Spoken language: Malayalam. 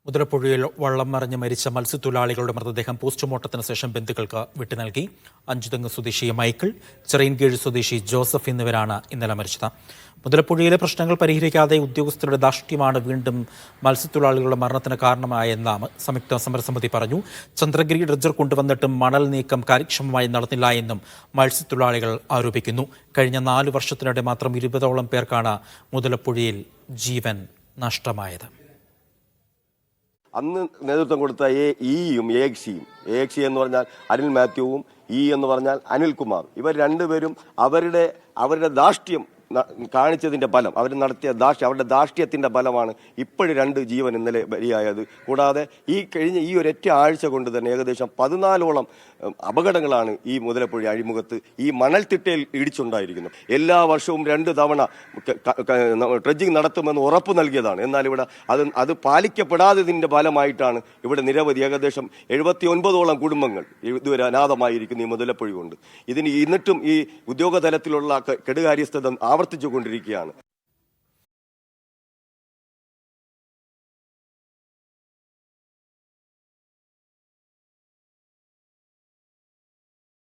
മുതലപ്പുഴയിൽ വള്ളം മറിഞ്ഞ് മരിച്ച മത്സ്യത്തൊഴിലാളികളുടെ മൃതദേഹം പോസ്റ്റ്മോർട്ടത്തിന് ശേഷം ബന്ധുക്കൾക്ക് വിട്ടുനൽകി. അഞ്ചുതെങ്ങ് സ്വദേശി മൈക്കിൾ, ചിറയൻകീഴ് സ്വദേശി ജോസഫ് എന്നിവരാണ് ഇന്നലെ മരിച്ചത്. മുതലപ്പുഴയിലെ പ്രശ്നങ്ങൾ പരിഹരിക്കാതെ ഉദ്യോഗസ്ഥരുടെ ധാർഷ്ട്യമാണ് വീണ്ടും മത്സ്യത്തൊഴിലാളികളുടെ മരണത്തിന് കാരണമായെന്ന് സംയുക്ത സമരസമിതി പറഞ്ഞു. ചന്ദ്രഗിരി ഡ്രഡ്ജർ കൊണ്ടുവന്നിട്ടും മണൽ നീക്കം കാര്യക്ഷമമായി നടന്നില്ല എന്നും മത്സ്യത്തൊഴിലാളികൾ ആരോപിക്കുന്നു. കഴിഞ്ഞ 4 വർഷത്തിനിടെ മാത്രം 20ഓളം പേർക്കാണ് മുതലപ്പുഴയിൽ ജീവൻ നഷ്ടമായത്. അന്ന് നേതൃത്വം കൊടുത്ത ഇയും എ എന്ന് പറഞ്ഞാൽ അനിൽ മാത്യുവും എന്ന് പറഞ്ഞാൽ അനിൽകുമാർ, ഇവർ രണ്ടുപേരും അവരുടെ ധാർഷ്ട്യം കാണിച്ചതിന്റെ ഫലം, അവർ നടത്തിയ അവരുടെ ധാർഷ്ട്യത്തിന്റെ ഫലമാണ് ഇപ്പോഴും 2 ജീവൻ ഇന്നലെ ബലിയായത്. കൂടാതെ കഴിഞ്ഞ ഒരൊറ്റ ആഴ്ച കൊണ്ട് തന്നെ ഏകദേശം 14ഓളം അപകടങ്ങളാണ് ഈ മുതലപ്പുഴ അഴിമുഖത്ത് ഈ മണൽത്തിട്ടയിൽ ഇടിച്ചുണ്ടായിരിക്കുന്നത്. എല്ലാ വർഷവും 2 തവണ ഡ്രഡ്ജിങ് നടത്തുമെന്ന് ഉറപ്പ് നൽകിയതാണ്. എന്നാൽ ഇവിടെ അത് പാലിക്കപ്പെടാത്തതിന്റെ ഫലമായിട്ടാണ് ഇവിടെ നിരവധി ഏകദേശം 79ഓളം കുടുംബങ്ങൾ ഇതുവരെ അനാഥമായിരിക്കുന്നു ഈ മുതലപ്പുഴ കൊണ്ട്. എന്നിട്ടും ഈ ഉദ്യോഗതലത്തിലുള്ള കെടുകാര്യസ്ഥത ആവർത്തിച്ചുകൊണ്ടിരിക്കുകയാണ്.